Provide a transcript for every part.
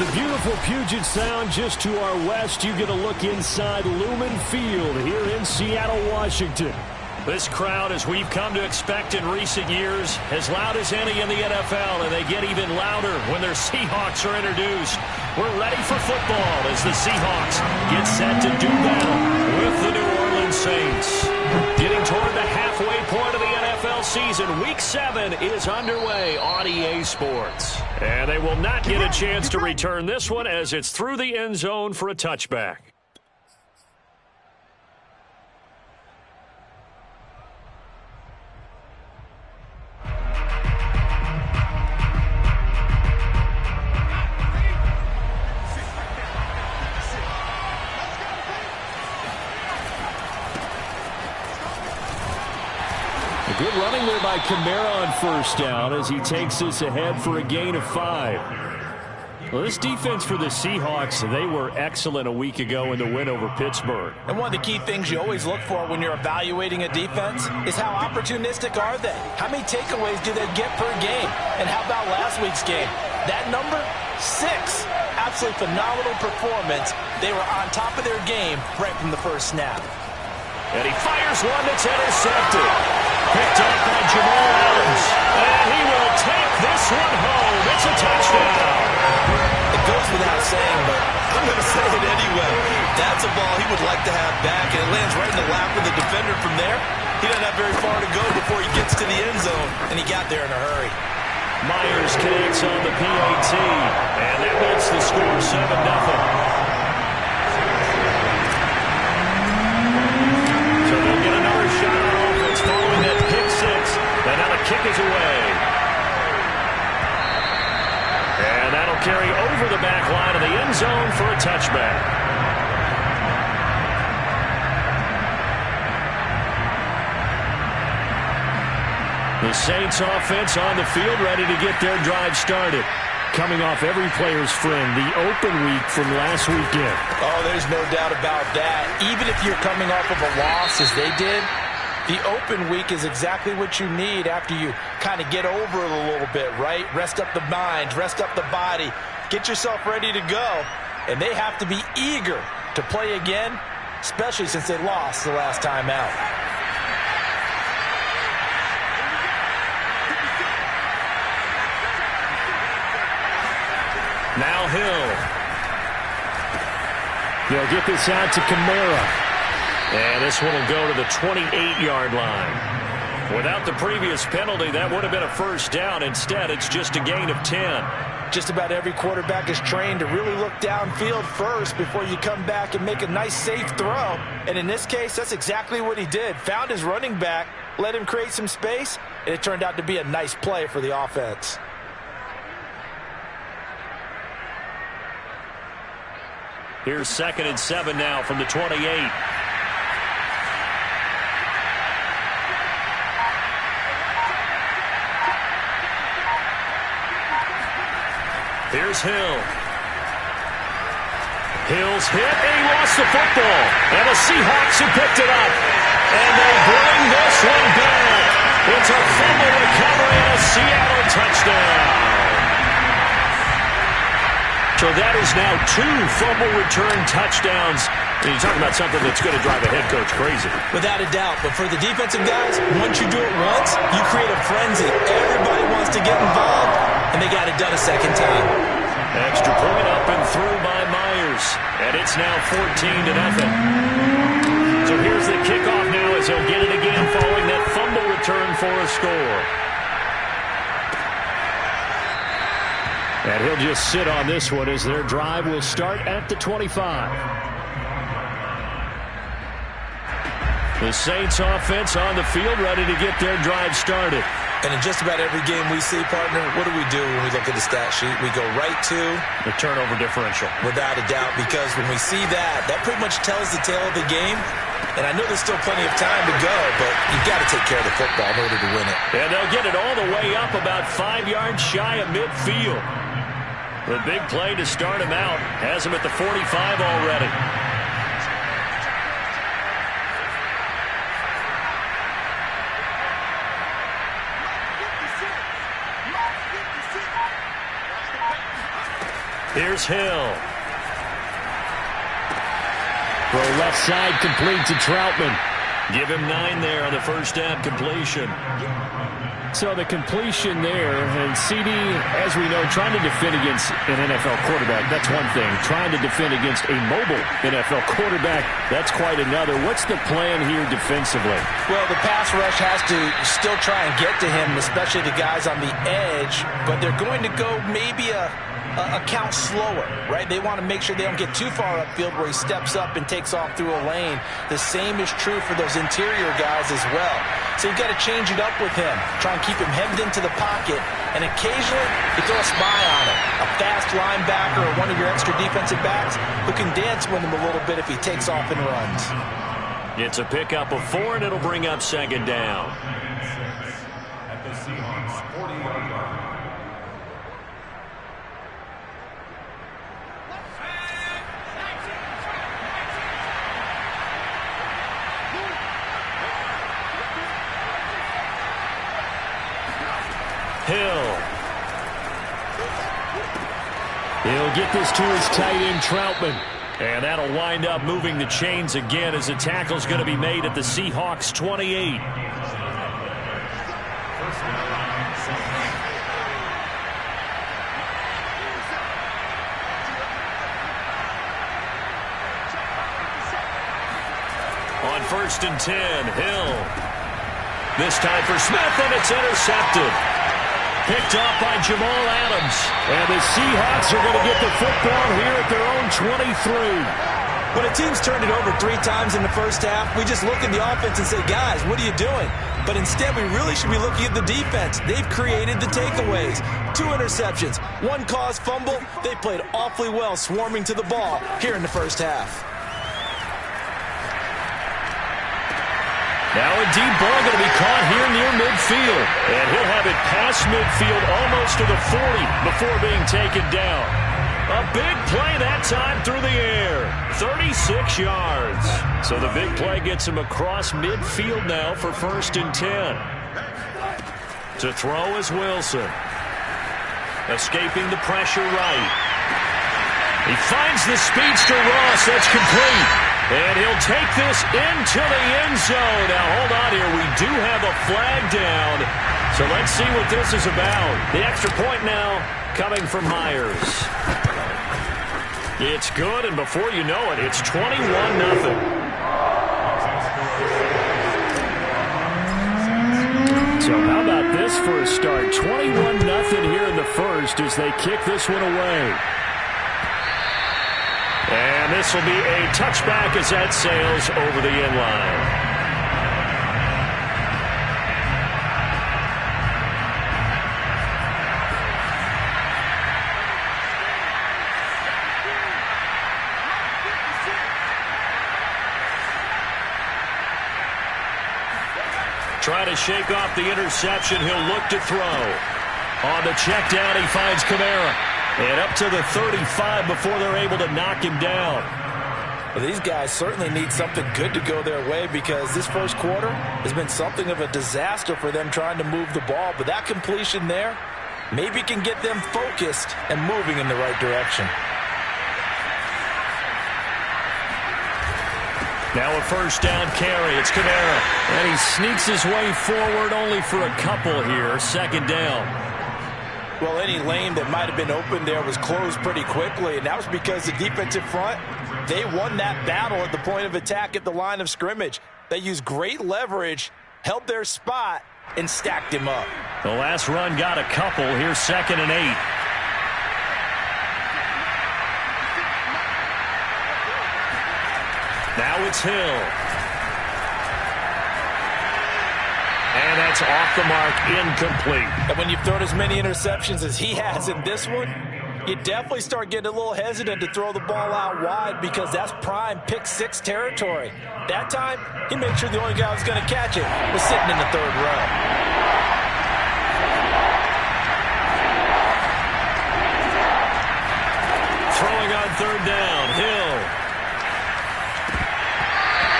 the beautiful Puget Sound just to our west, you get a look inside Lumen Field here in Seattle, Washington. This crowd, as we've come to expect in recent years, as loud as any in the NFL, and they get even louder when their Seahawks are introduced. We're ready for football as the Seahawks get set to do battle with the New Orleans Saints. Getting toward the halfway point of the NFL season, Week 7 is underway on EA Sports. And they will not get a chance to return this one as it's through the end zone for a touchback. Good running there by Kamara on first down as he takes this ahead for a gain of 5. Well, this defense for the Seahawks, they were excellent a week ago in the win over Pittsburgh. And one of the key things you always look for when you're evaluating a defense is how opportunistic are they? How many takeaways do they get per game? And how about last week's game? That number, 6. Absolutely phenomenal performance. They were on top of their game right from the first snap. And he fires one that's intercepted. Picked up by Jamal Adams. And he will take this one home. It's a touchdown. It goes without saying, but I'm going to say it anyway. That's a ball he would like to have back, and it lands right in the lap of the defender from there. He doesn't have very far to go before he gets to the end zone, and he got there in a hurry. Myers connects on the PAT, and that makes the score 7-0. Following that pick 6, and now the kick is away. And that'll carry over the back line of the end zone for a touchback. The Saints offense on the field ready to get their drive started. Coming off every player's friend, the open week from last weekend. Oh, there's no doubt about that. Even if you're coming off of a loss as they did, the open week is exactly what you need after you kind of get over it a little bit, right? Rest up the mind, rest up the body, get yourself ready to go. And they have to be eager to play again, especially since they lost the last time out. Now Hill. They'll get this out to Kamara. And this one will go to the 28-yard line. Without the previous penalty, that would have been a first down. Instead, it's just a gain of 10. Just about every quarterback is trained to really look downfield first before you come back and make a nice, safe throw. And in this case, that's exactly what he did. Found his running back, let him create some space, and it turned out to be a nice play for the offense. Here's 2nd and 7 now from the 28. Here's Hill. Hill's hit, and he lost the football. And the Seahawks have picked it up. And they bring this one back. It's a fumble recovery and a Seattle touchdown. So that is now 2 fumble return touchdowns. And you're talking about something that's going to drive a head coach crazy. Without a doubt. But for the defensive guys, once you do it once, you create a frenzy. Everybody wants to get involved, and they got it done a second time. Extra point up and through by Myers. And it's now 14-0. So here's the kickoff now as he'll get it again following that fumble return for a score. And he'll just sit on this one as their drive will start at the 25. The Saints offense on the field ready to get their drive started. And in just about every game we see, partner, what do when we look at the stat sheet? We go right to the turnover differential. Without a doubt, because when we see that, that pretty much tells the tale of the game. And I know there's still plenty of time to go, but you've got to take care of the football in order to win it. And they'll get it all the way up about 5 yards shy of midfield. The big play to start him out has him at the 45 already. Here's Hill. Throw left side complete to Troutman. Give him 9 there on the first down completion. So the completion there, and CD, as we know, trying to defend against an NFL quarterback, that's one thing. Trying to defend against a mobile NFL quarterback, that's quite another. What's the plan here defensively? Well, the pass rush has to still try and get to him, especially the guys on the edge, but they're going to go maybe a count slower, right? They want to make sure they don't get too far upfield where he steps up and takes off through a lane. The same is true for those interior guys as well. So you've got to change it up with him. Try and keep him hemmed into the pocket, and occasionally you throw a spy on him. A fast linebacker or one of your extra defensive backs who can dance with him a little bit if he takes off and runs. It's a pickup of 4, and it'll bring up second down. At the Seahawks 40-yard line. Hill. He'll get this to his tight end, Troutman. And that'll wind up moving the chains again as the tackle's going to be made at the Seahawks 28. On 1st and 10, Hill. This time for Smith, and it's intercepted. Picked off by Jamal Adams. And the Seahawks are going to get the football here at their own 23. When a team's turned it over 3 times in the first half, we just look at the offense and say, guys, what are you doing? But instead, we really should be looking at the defense. They've created the takeaways. 2 interceptions, 1 caused fumble. They played awfully well swarming to the ball here in the first half. Now a deep ball going to be caught here near midfield. And he'll have it past midfield almost to the 40 before being taken down. A big play that time through the air. 36 yards. So the big play gets him across midfield now for 1st and 10. To throw is Wilson. Escaping the pressure right. He finds the speedster Ross. That's complete. And he'll take this into the end zone. Now, hold on here. We do have a flag down. So let's see what this is about. The extra point now coming from Myers. It's good, and before you know it, it's 21-0. So how about this for a start? 21-0 here in the first as they kick this one away. And this will be a touchback as that sails over the end line. Try to shake off the interception. He'll look to throw. On the check down, he finds Kamara. And up to the 35 before they're able to knock him down. Well, these guys certainly need something good to go their way because this first quarter has been something of a disaster for them trying to move the ball. But that completion there maybe can get them focused and moving in the right direction. Now a first down carry. It's Kamara. And he sneaks his way forward only for a couple here. 2nd down. Well, any lane that might have been open there was closed pretty quickly, and that was because the defensive front, they won that battle at the point of attack at the line of scrimmage. They used great leverage, held their spot, and stacked him up. The last run got a couple. Here's 2nd and 8. Now it's Hill. And that's off the mark, incomplete. And when you've thrown as many interceptions as he has in this one, you definitely start getting a little hesitant to throw the ball out wide because that's prime pick 6 territory. That time, he made sure the only guy who was going to catch it was sitting in the 3rd row. Throwing on 3rd down, Hill.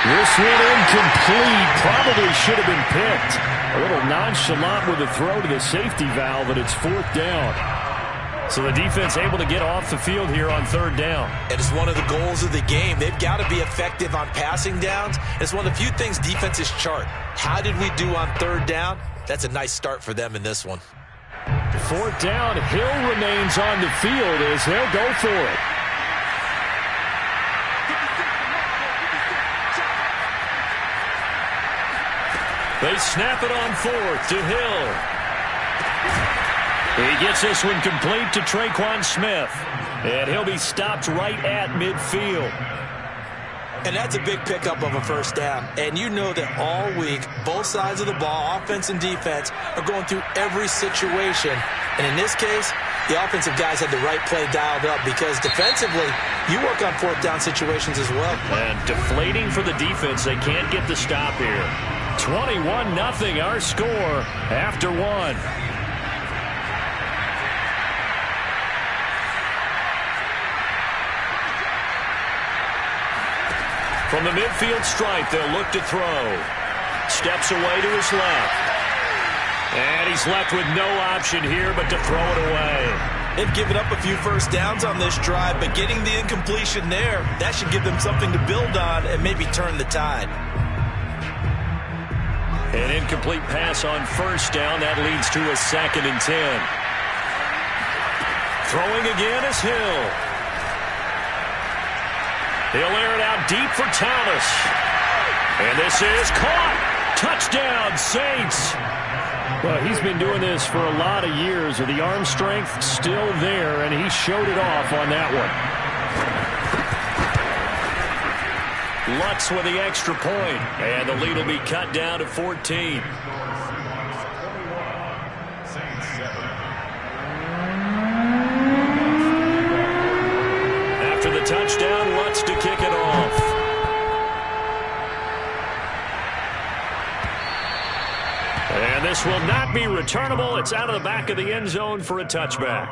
This one incomplete. Probably should have been picked. A little nonchalant with a throw to the safety valve, and it's 4th down. So the defense able to get off the field here on third down. It is one of the goals of the game. They've got to be effective on passing downs. It's one of the few things defenses chart. How did we do on third down? That's a nice start for them in this one. Fourth down, Hill remains on the field as they'll go for it. They snap it on fourth to Hill. He gets this one complete to Traquan Smith. And he'll be stopped right at midfield. And that's a big pickup of a first down. And you know that all week, both sides of the ball, offense and defense, are going through every situation. And in this case, the offensive guys had the right play dialed up because defensively, you work on fourth down situations as well. And deflating for the defense. They can't get the stop here. 21-0 our score after one. From the midfield stripe, they'll look to throw. Steps away to his left. And he's left with no option here but to throw it away. They've given up a few first downs on this drive, but getting the incompletion there, that should give them something to build on and maybe turn the tide. An incomplete pass on first down. That leads to a 2nd and 10. Throwing again is Hill. He'll air it out deep for Thomas. And this is caught. Touchdown, Saints. Well, he's been doing this for a lot of years with the arm strength still there, and he showed it off on that one. Lutz with the extra point, and the lead will be cut down to 14. After the touchdown, Lutz to kick it off. And this will not be returnable. It's out of the back of the end zone for a touchback.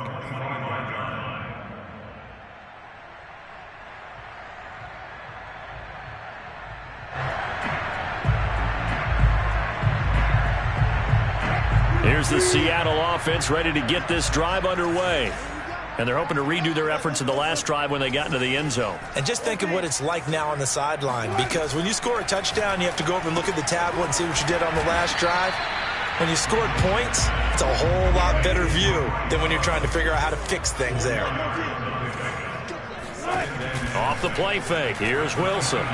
Here's the Seattle offense ready to get this drive underway. And they're hoping to redo their efforts in the last drive when they got into the end zone. And just think of what it's like now on the sideline, because when you score a touchdown, you have to go over and look at the tablet and see what you did on the last drive. When you scored points, it's a whole lot better view than when you're trying to figure out how to fix things there. Off the play fake, here's Wilson.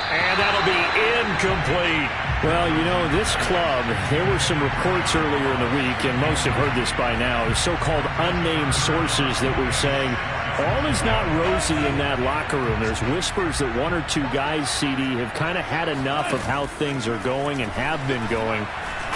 And that'll be incomplete. Well, you know, this club, there were some reports earlier in the week, and most have heard this by now, so-called unnamed sources that were saying all is not rosy in that locker room. There's whispers that one or two guys, CD, have kind of had enough of how things are going and have been going.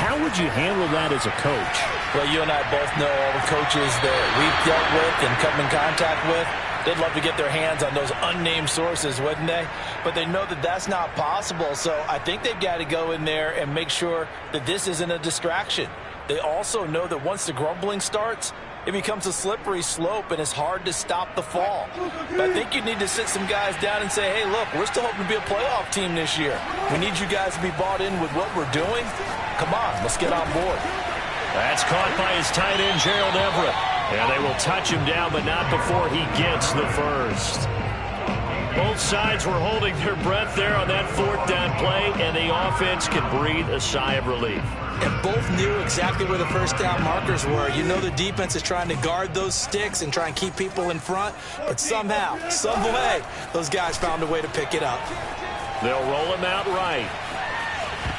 How would you handle that as a coach? Well, you and I both know all the coaches that we've dealt with and come in contact with. They'd love to get their hands on those unnamed sources, wouldn't they? But they know that that's not possible, so I think they've got to go in there and make sure that this isn't a distraction. They also know that once the grumbling starts, it becomes a slippery slope, and it's hard to stop the fall. But I think you need to sit some guys down and say, hey, look, we're still hoping to be a playoff team this year. We need you guys to be bought in with what we're doing. Come on, let's get on board. That's caught by his tight end, Gerald Everett. And they will touch him down, but not before he gets the first. Both sides were holding their breath there on that fourth down play, and the offense could breathe a sigh of relief. And both knew exactly where the first down markers were. You know the defense is trying to guard those sticks and try and keep people in front, but somehow, some way, those guys found a way to pick it up. They'll roll him out right.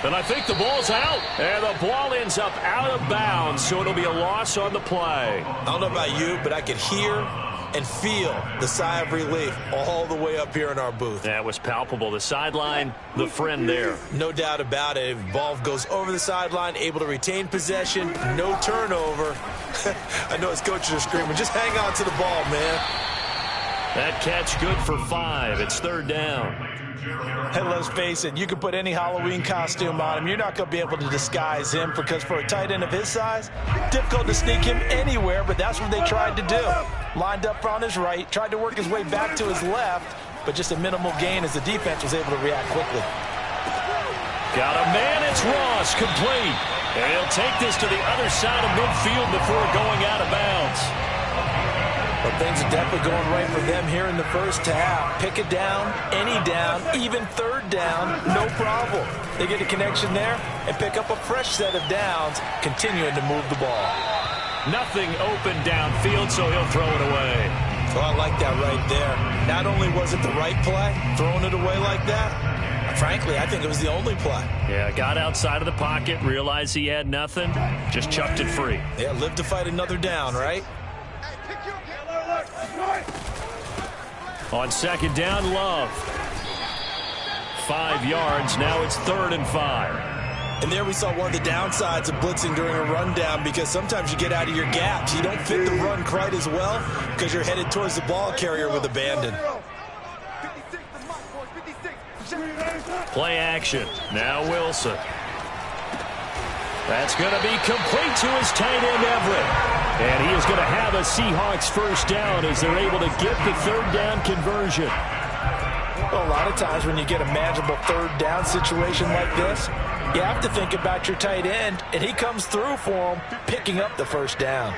And I think the ball's out. And the ball ends up out of bounds, so it'll be a loss on the play. I don't know about you, but I could hear and feel the sigh of relief all the way up here in our booth. That was palpable. The sideline, the friend there. No doubt about it. If the ball goes over the sideline, able to retain possession, no turnover. I know his coaches are screaming, just hang on to the ball, man. That catch good for 5. It's third down. And let's face it, you can put any Halloween costume on him. You're not going to be able to disguise him, because for a tight end of his size, difficult to sneak him anywhere, but that's what they tried to do. Lined up on his right, tried to work his way back to his left, but just a minimal gain as the defense was able to react quickly. Got a man, it's Ross, complete. And he'll take this to the other side of midfield before going out of bounds. Well, things are definitely going right for them here in the first half. Pick it down, any down, even third down, no problem. They get a connection there and pick up a fresh set of downs, continuing to move the ball. Nothing open downfield, so he'll throw it away. Well, I like that right there. Not only was it the right play, throwing it away like that, frankly, I think it was the only play. Yeah, got outside of the pocket, realized he had nothing, just chucked it free. Yeah, live to fight another down, right? On second down, Love. 5 yards, now it's 3rd and 5. And there we saw one of the downsides of blitzing during a rundown, because sometimes you get out of your gaps. You don't fit the run quite as well because you're headed towards the ball carrier with abandon. Play action. Now Wilson. That's going to be complete to his tight end, Everett. And he is going to have a Seahawks first down as they're able to get the 3rd down conversion. Well, a lot of times when you get a manageable 3rd down situation like this, you have to think about your tight end, and he comes through for him, picking up the first down.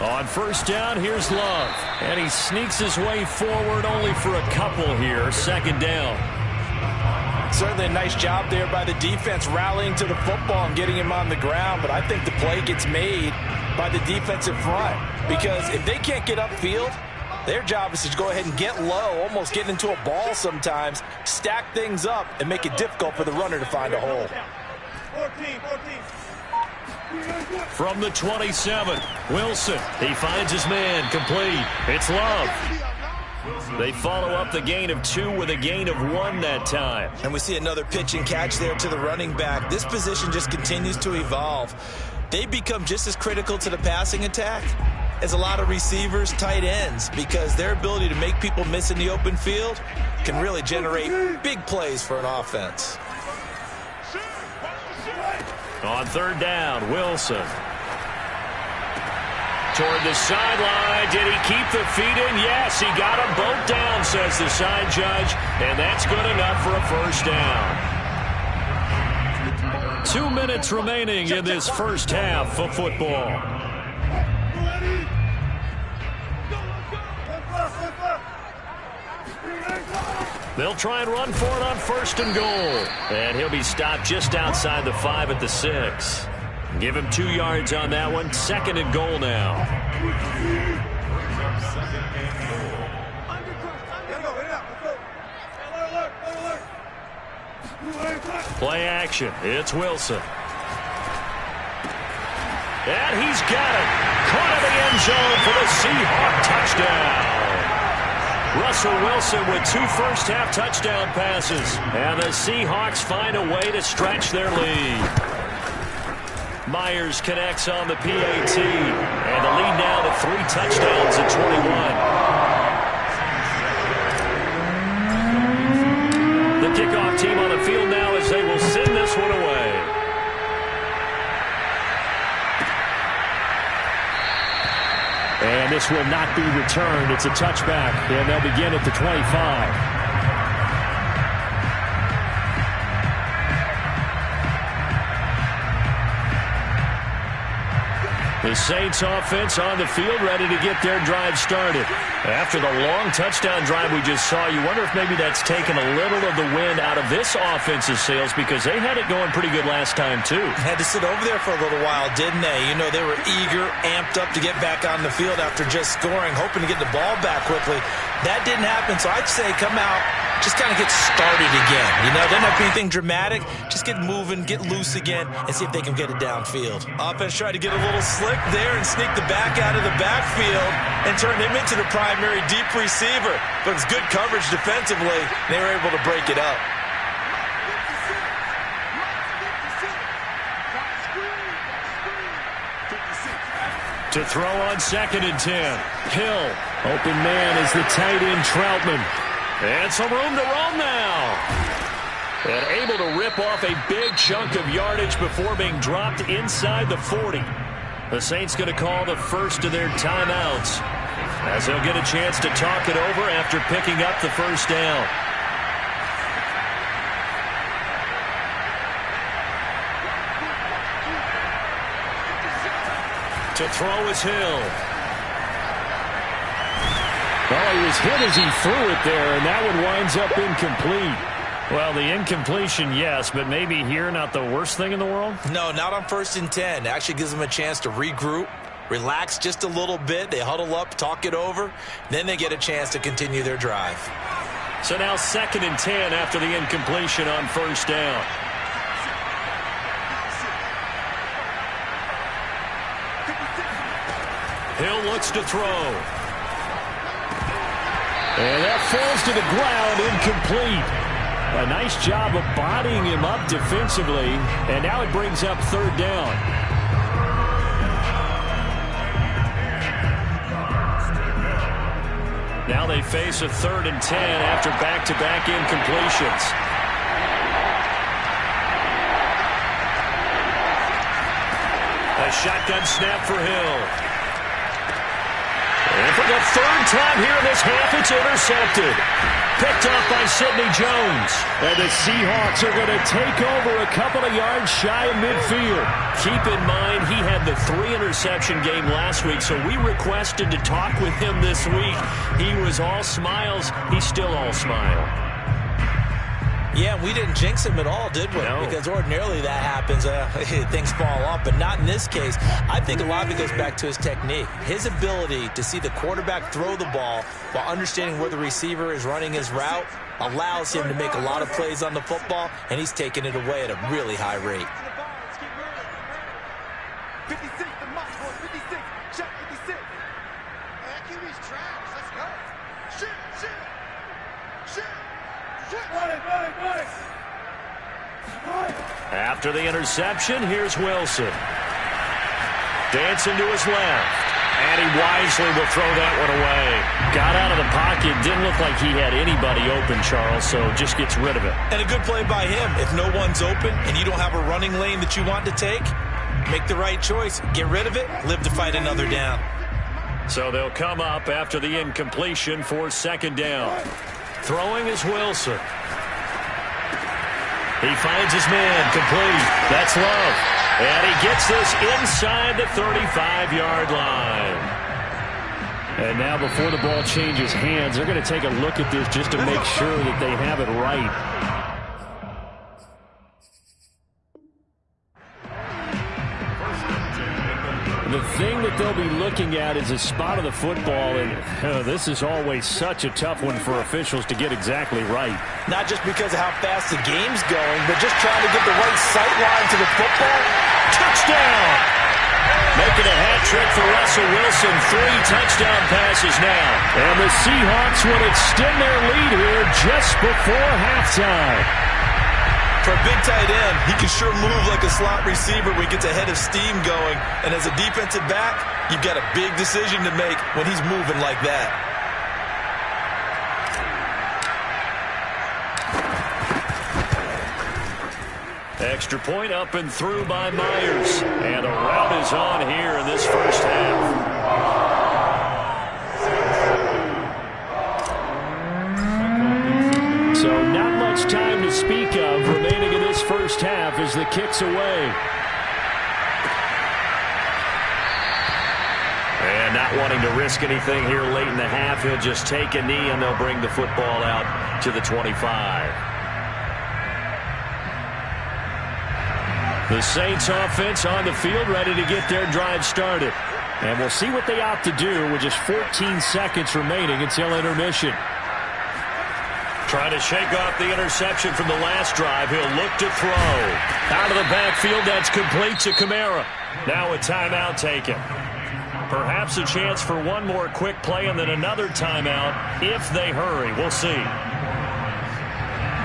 On first down, here's Love. And he sneaks his way forward only for a couple here. 2nd down. Certainly a nice job there by the defense rallying to the football and getting him on the ground, but I think the play gets made by the defensive front, because if they can't get upfield, their job is to go ahead and get low, almost get into a ball sometimes, stack things up, and make it difficult for the runner to find a hole. From the 27, Wilson. He finds his man, complete. It's Love. They follow up the gain of 2 with a gain of 1 that time. And we see another pitch and catch there to the running back. This position just continues to evolve. They become just as critical to the passing attack as a lot of receivers, tight ends, because their ability to make people miss in the open field can really generate big plays for an offense. On 3rd down, Wilson. Toward the sideline. Did he keep the feet in? Yes, he got them both down, says the side judge. And that's good enough for a first down. 2 minutes remaining in this first half of football. They'll try and run for it on 1st and goal. And he'll be stopped just outside the 5 at the 6. Give him 2 yards on that one. 2nd and goal now. Play action. It's Wilson. And he's got it. Caught in the end zone for the Seahawks touchdown. Russell Wilson with 2 first-half touchdown passes. And the Seahawks find a way to stretch their lead. Myers connects on the PAT. And the lead now to 3 touchdowns at 21. The kickoff team on the field now as they will send this one away. And this will not be returned. It's a touchback. And they'll begin at the 25. The Saints offense on the field ready to get their drive started. After the long touchdown drive we just saw, you wonder if maybe that's taken a little of the wind out of this offense's sails, because they had it going pretty good last time too. Had to sit over there for a little while, didn't they? You know, they were eager, amped up to get back on the field after just scoring, hoping to get the ball back quickly. That didn't happen, so I'd say come out, just kind of get started again. You know, doesn't have to be anything dramatic. Just get moving, get loose again, and see if they can get it downfield. Offense tried to get a little slick there and sneak the back out of the backfield and turn him into the primary deep receiver. But it's good coverage defensively. They were able to break it up. To throw on 2nd and 10. Hill. Open man is the tight end Troutman. And some room to roam now. And able to rip off a big chunk of yardage before being dropped inside the 40. The Saints going to call the first of their timeouts, as they'll get a chance to talk it over after picking up the first down. To throw is Hill. Well, he was hit as he threw it there, and that one winds up incomplete. Well, the incompletion, yes, but maybe here not the worst thing in the world? No, not on 1st and 10. It actually gives them a chance to regroup, relax just a little bit. They huddle up, talk it over. Then they get a chance to continue their drive. So now 2nd and 10 after the incompletion on 1st down. Hill looks to throw. And that falls to the ground, incomplete. A nice job of bodying him up defensively, and now it brings up 3rd down. Now they face a 3rd and 10 after back-to-back incompletions. A shotgun snap for Hill. And for the 3rd time here in this half, it's intercepted. Picked off by Sidney Jones. And the Seahawks are going to take over a couple of yards shy of midfield. Keep in mind, he had the 3-interception game last week, so we requested to talk with him this week. He was all smiles. He's still all smile. Yeah, we didn't jinx him at all, did we? No. Because ordinarily that happens. Things fall off, but not in this case. I think a lot of it goes back to his technique. His ability to see the quarterback throw the ball while understanding where the receiver is running his route allows him to make a lot of plays on the football, and he's taking it away at a really high rate. 56, the mark for 56. Check 56. Man, QB's trash. Let's go. Shoot. After the interception, here's Wilson. Dancing to his left. And he wisely will throw that one away. Got out of the pocket. Didn't look like he had anybody open, Charles, so just gets rid of it. And a good play by him. If no one's open and you don't have a running lane that you want to take, make the right choice. Get rid of it. Live to fight another down. So they'll come up after the incompletion for 2nd down. Throwing is Wilson. He finds his man, complete. That's Love. And he gets this inside the 35-yard line. And now before the ball changes hands, they're going to take a look at this just to make sure that they have it right. The thing that they'll be looking at is the spot of the football, and this is always such a tough one for officials to get exactly right. Not just because of how fast the game's going, but just trying to get the right sight line to the football. Touchdown! Making a hat trick for Russell Wilson. 3 touchdown passes now. And the Seahawks will extend their lead here just before halftime. For a big tight end, he can sure move like a slot receiver when he gets a head of steam going. And as a defensive back, you've got a big decision to make when he's moving like that. Extra point up and through by Myers. And a rout is on here in this first half. So not much time to speak of remaining in this first half as the kick's away. And not wanting to risk anything here late in the half, he'll just take a knee and they'll bring the football out to the 25. The Saints offense on the field ready to get their drive started. And we'll see what they opt to do with just 14 seconds remaining until intermission. Trying to shake off the interception from the last drive. He'll look to throw. Out of the backfield, that's complete to Kamara. Now a timeout taken. Perhaps a chance for one more quick play and then another timeout if they hurry. We'll see.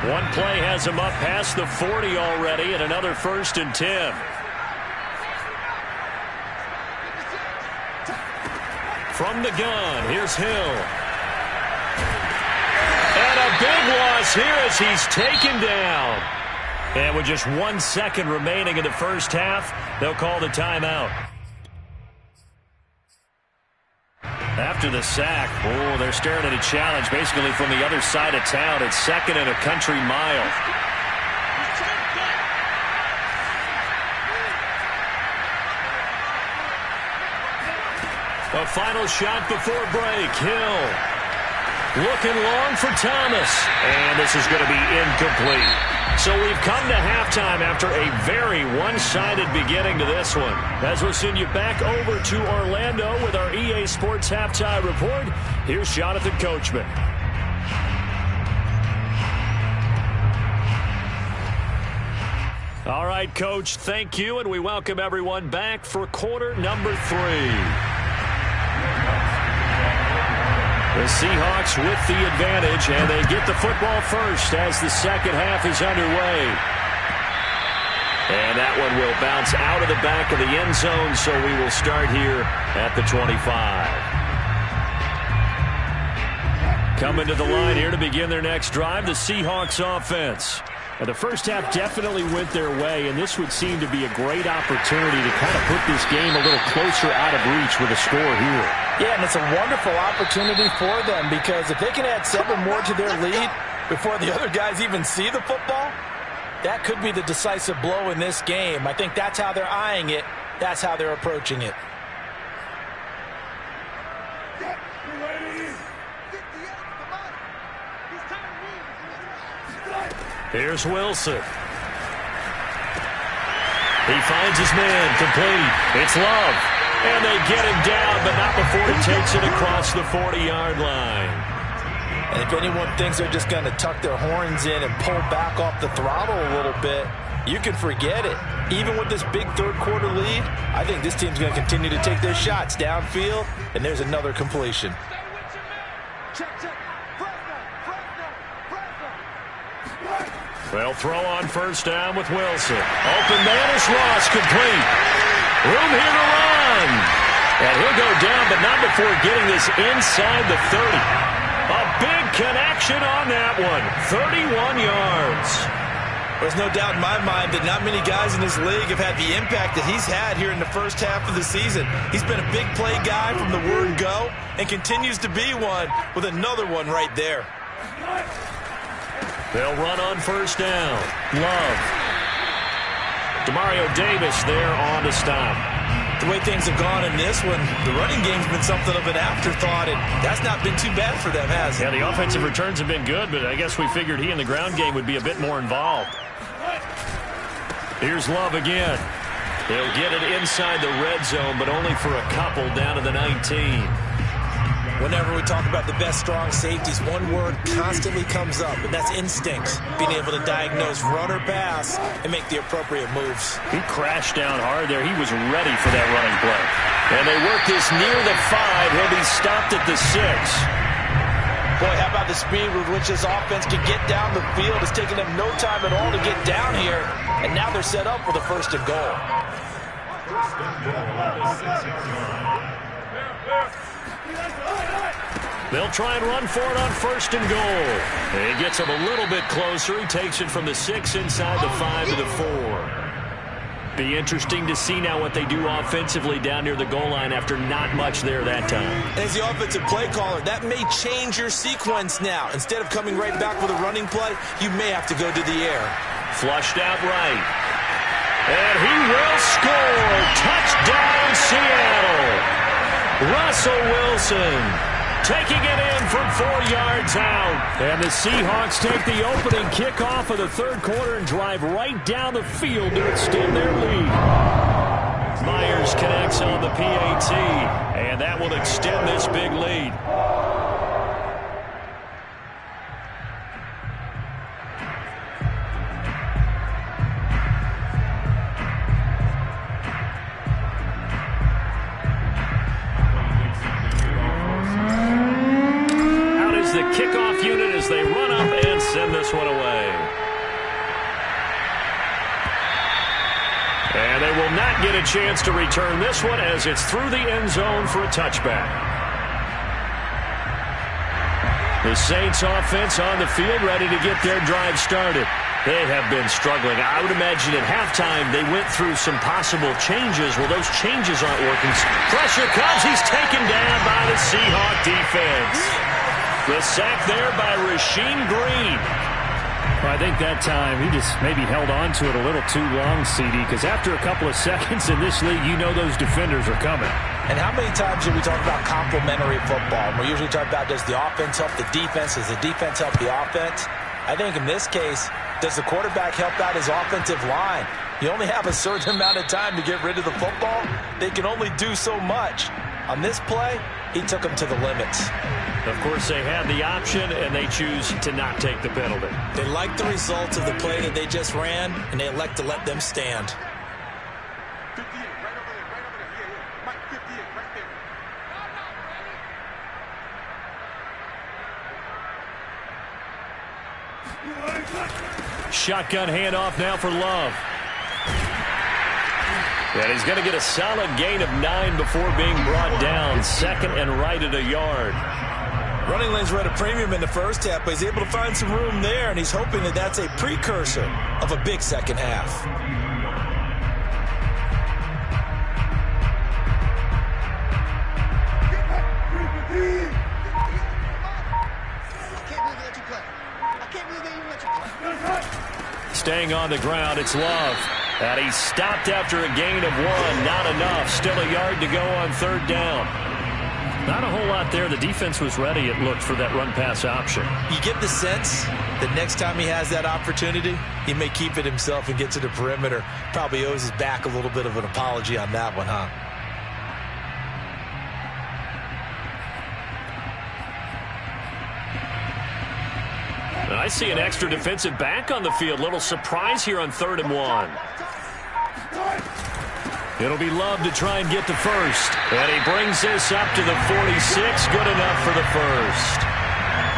One play has him up past the 40 already and another 1st and 10. From the gun, here's Hill. And a big loss here as he's taken down. And with just 1 second remaining in the first half, they'll call the timeout. After the sack, they're staring at a challenge basically from the other side of town. It's 2nd and a country mile. A final shot before break. Hill looking long for Thomas. And this is going to be incomplete. So we've come to halftime after a very one-sided beginning to this one. As we'll send you back over to Orlando with our EA Sports Halftime Report, here's Jonathan Coachman. All right, Coach, thank you, and we welcome everyone back for quarter number 3. The Seahawks with the advantage, and they get the football first as the second half is underway. And that one will bounce out of the back of the end zone, so we will start here at the 25. Coming to the line here to begin their next drive, the Seahawks offense. And the first half definitely went their way, and this would seem to be a great opportunity to kind of put this game a little closer out of reach with a score here. Yeah, and it's a wonderful opportunity for them because if they can add 7 more to their lead before the other guys even see the football, that could be the decisive blow in this game. I think that's how they're eyeing it. That's how they're approaching it. Here's Wilson. He finds his man, complete. It's Love. And they get him down, but not before he takes it across the 40-yard line. And if anyone thinks they're just going to tuck their horns in and pull back off the throttle a little bit, you can forget it. Even with this big third-quarter lead, I think this team's going to continue to take their shots downfield, and there's another completion. They'll throw on first down with Wilson. Open man is Ross, complete. Room here to run. And he'll go down, but not before getting this inside the 30. A big connection on that one. 31 yards. There's no doubt in my mind that not many guys in this league have had the impact that he's had here in the first half of the season. He's been a big play guy from the word go and continues to be one with another one right there. They'll run on first down. Love. Demario Davis there on to stop. The way things have gone in this one, the running game's been something of an afterthought, and that's not been too bad for them, has it? Yeah, the offensive returns have been good, but I guess we figured he in the ground game would be a bit more involved. Here's Love again. He'll get it inside the red zone, but only for a couple down to the 19. Whenever we talk about the best strong safeties, one word constantly comes up, and that's instincts. Being able to diagnose run or pass and make the appropriate moves. He crashed down hard there. He was ready for that running play. And they work this near the 5. He'll be stopped at the 6. Boy, how about the speed with which this offense can get down the field? It's taken them no time at all to get down here, and now they're set up for the first and goal. They'll try and run for it on first and goal. He gets him a little bit closer. He takes it from the 6 inside the 5 to the 4. Be interesting to see now what they do offensively down near the goal line after not much there that time. As the offensive play caller, that may change your sequence now. Instead of coming right back with a running play, you may have to go to the air. Flushed out right. And he will score. Touchdown, Seattle. Russell Wilson taking it in from 4 yards out. And the Seahawks take the opening kickoff of the third quarter and drive right down the field to extend their lead. Myers connects on the PAT, and that will extend this big lead. The kickoff unit as they run up and send this one away. And they will not get a chance to return this one as it's through the end zone for a touchback. The Saints offense on the field ready to get their drive started. They have been struggling. I would imagine at halftime they went through some possible changes. Well, those changes aren't working. Pressure comes. He's taken down by the Seahawk defense. The sack there by Rasheem Green. Well, I think that time he just maybe held on to it a little too long, CD, because after a couple of seconds in this league, you know those defenders are coming. And how many times do we talk about complementary football? We're usually talking about, does the offense help the defense? Does the defense help the offense? I think in this case, does the quarterback help out his offensive line? You only have a certain amount of time to get rid of the football. They can only do so much. On this play, he took them to the limits. Of course, they had the option, and they choose to not take the penalty. They like the results of the play that they just ran, and they elect to let them stand. 58, right over there, right over there. Yeah. Mike, 58, right there. Shotgun handoff now for Love. And he's going to get a solid gain of 9 before being brought down. Second and right at a yard. Running lanes were at a premium in the first half, but he's able to find some room there, and he's hoping that that's a precursor of a big second half. Staying on the ground, it's Love. And he's stopped after a gain of 1. Not enough. Still a yard to go on third down. Not a whole lot there. The defense was ready, it looked, for that run-pass option. You get the sense that next time he has that opportunity, he may keep it himself and get to the perimeter. Probably owes his back a little bit of an apology on that one, huh? I see an extra defensive back on the field. Little surprise here on 3rd and 1. It'll be Love to try and get the first. And he brings this up to the 46. Good enough for the first.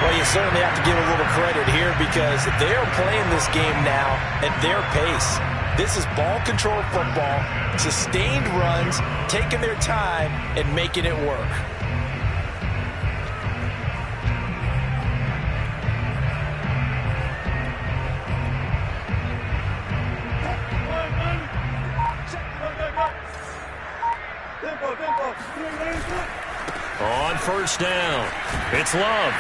Well, you certainly have to give a little credit here because they're playing this game now at their pace. This is ball control football, sustained runs, taking their time and making it work. On first down, it's Love.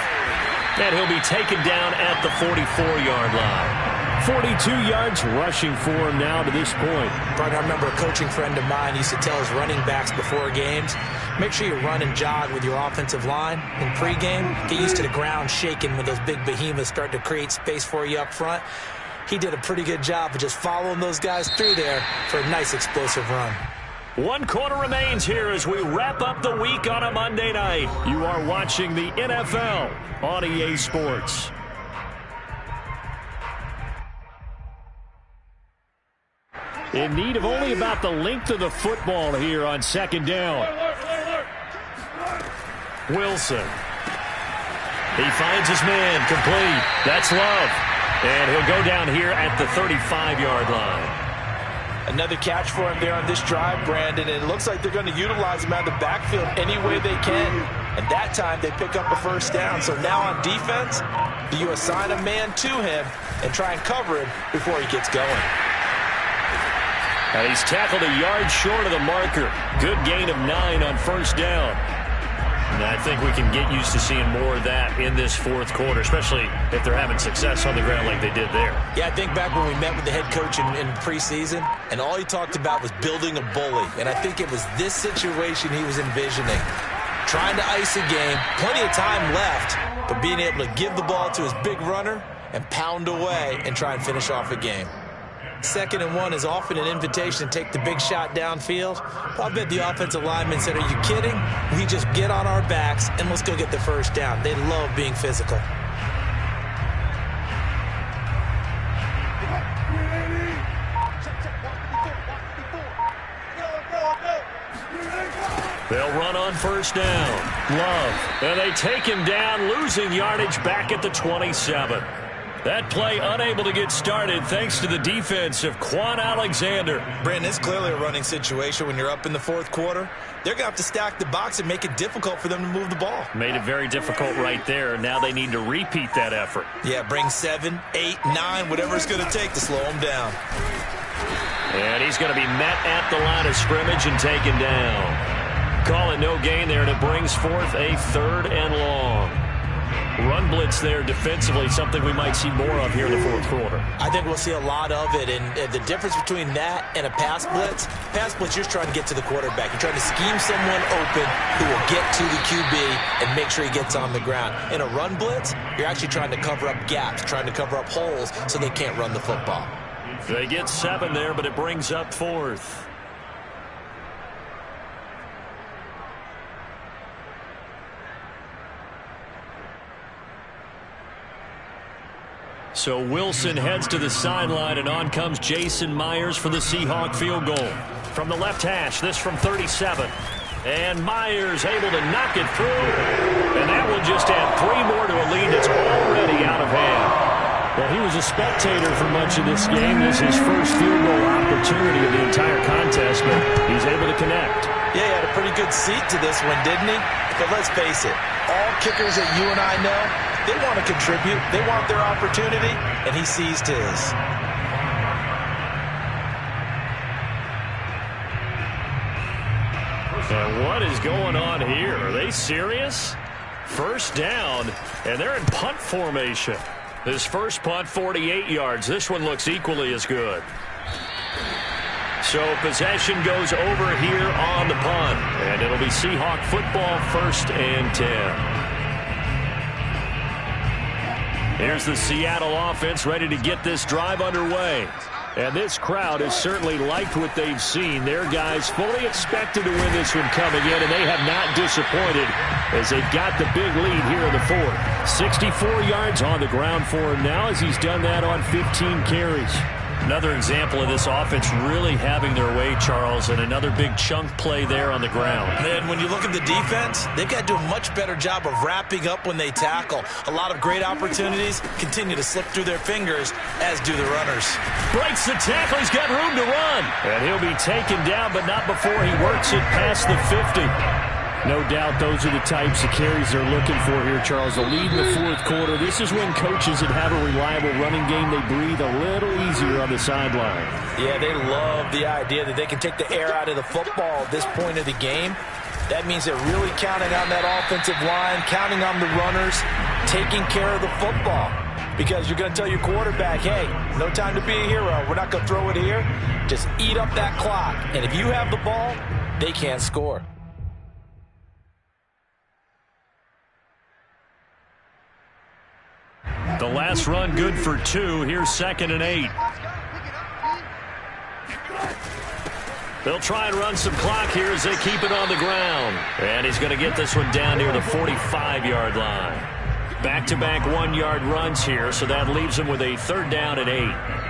And he'll be taken down at the 44-yard line. 42 yards rushing for him now to this point. Brian, I remember a coaching friend of mine used to tell his running backs before games, make sure you run and jog with your offensive line in pregame. Get used to the ground shaking when those big behemoths start to create space for you up front. He did a pretty good job of just following those guys through there for a nice explosive run. 1 quarter remains here as we wrap up the week on a Monday night. You are watching the NFL on EA Sports. In need of only about the length of the football here on 2nd down. Wilson. He finds his man complete. That's Love. And he'll go down here at the 35-yard line. Another catch for him there on this drive, Brandon, and it looks like they're going to utilize him out of the backfield any way they can. And that time they pick up a first down. So now on defense, do you assign a man to him and try and cover him before he gets going? And he's tackled a yard short of the marker. Good gain of 9 on first down. And I think we can get used to seeing more of that in this 4th quarter, especially if they're having success on the ground like they did there. Yeah, I think back when we met with the head coach in preseason, and all he talked about was building a bully. And I think it was this situation he was envisioning. Trying to ice a game, plenty of time left, but being able to give the ball to his big runner and pound away and try and finish off a game. 2nd and 1 is often an invitation to take the big shot downfield. I bet the offensive lineman said, are you kidding? We just get on our backs and let's go get the first down. They love being physical. They'll run on first down. Love. And they take him down, losing yardage back at the 27. That play unable to get started thanks to the defense of Quan Alexander. Brandon, it's clearly a running situation when you're up in the 4th quarter. They're going to have to stack the box and make it difficult for them to move the ball. Made it very difficult right there. Now they need to repeat that effort. Yeah, bring 7, 8, 9, whatever it's going to take to slow them down. And he's going to be met at the line of scrimmage and taken down. Call it no gain there, and it brings forth a 3rd and long. Run blitz there defensively, something we might see more of here in the fourth quarter. I think we'll see a lot of it, and the difference between that and a pass blitz, you're trying to get to the quarterback. You're trying to scheme someone open who will get to the QB and make sure he gets on the ground. In a run blitz, you're actually trying to cover up gaps, trying to cover up holes so they can't run the football. They get 7 there, but it brings up 4th. So Wilson heads to the sideline, and on comes Jason Myers for the Seahawk field goal. From the left hash, this from 37. And Myers able to knock it through. And that will just add 3 more to a lead that's already out of hand. Well, he was a spectator for much of this game. This is his first field goal opportunity of the entire contest, but he's able to connect. Yeah, he had a pretty good seat to this one, didn't he? But let's face it, all kickers that you and I know, they want to contribute. They want their opportunity, and he seized his. And what is going on here? Are they serious? First down, and they're in punt formation. This first punt, 48 yards. This one looks equally as good. So possession goes over here on the punt. And it'll be Seahawk football, 1st and 10. Here's the Seattle offense ready to get this drive underway. And this crowd has certainly liked what they've seen. Their guys fully expected to win this one coming in, and they have not disappointed as they've got the big lead here in the 4th. 64 yards on the ground for him now as he's done that on 15 carries. Another example of this offense really having their way, Charles, and another big chunk play there on the ground. And when you look at the defense, they've got to do a much better job of wrapping up when they tackle. A lot of great opportunities continue to slip through their fingers, as do the runners. Breaks the tackle. He's got room to run. And he'll be taken down, but not before he works it past the 50. No doubt those are the types of carries they're looking for here, Charles. A lead in the 4th quarter. This is when coaches that have a reliable running game, they breathe a little easier on the sideline. Yeah, they love the idea that they can take the air out of the football at this point of the game. That means they're really counting on that offensive line, counting on the runners, taking care of the football. Because you're going to tell your quarterback, hey, no time to be a hero. We're not going to throw it here. Just eat up that clock. And if you have the ball, they can't score. The last run good for 2. Here's 2nd and 8. They'll try and run some clock here as they keep it on the ground. And he's going to get this one down near the 45-yard line. Back-to-back 1-yard runs here, so that leaves him with a 3rd down and 8.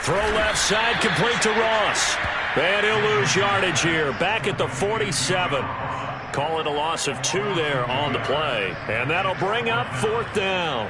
Throw left side, complete to Ross. And he'll lose yardage here. Back at the 47. Call it a loss of 2 there on the play. And that'll bring up 4th down.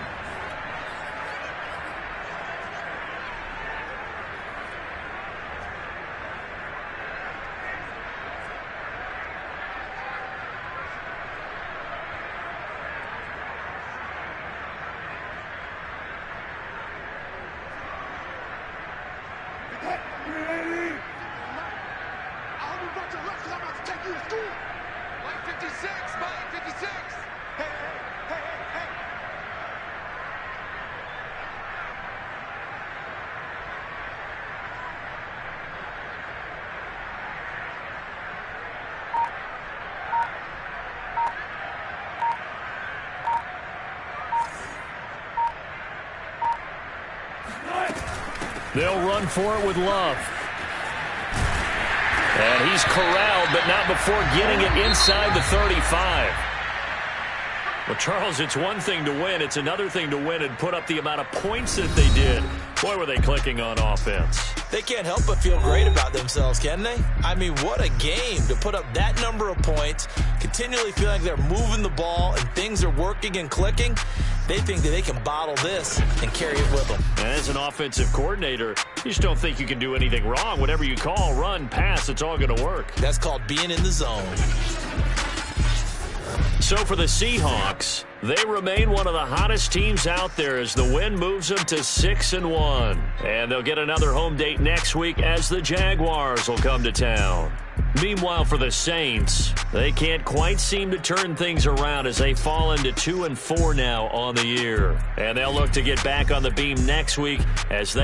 They'll run for it with Love. And he's corralled, but not before getting it inside the 35. Well, Charles, it's one thing to win. It's another thing to win and put up the amount of points that they did. Boy, were they clicking on offense. They can't help but feel great about themselves, can they? I mean, what a game to put up that number of points, continually feeling like they're moving the ball and things are working and clicking. They think that they can bottle this and carry it with them. And as an offensive coordinator, you just don't think you can do anything wrong. Whatever you call, run, pass, it's all going to work. That's called being in the zone. So for the Seahawks, they remain one of the hottest teams out there as the win moves them to 6-1. And they'll get another home date next week as the Jaguars will come to town. Meanwhile, for the Saints, they can't quite seem to turn things around as they fall into 2-4 now on the year. And they'll look to get back on the beam next week as they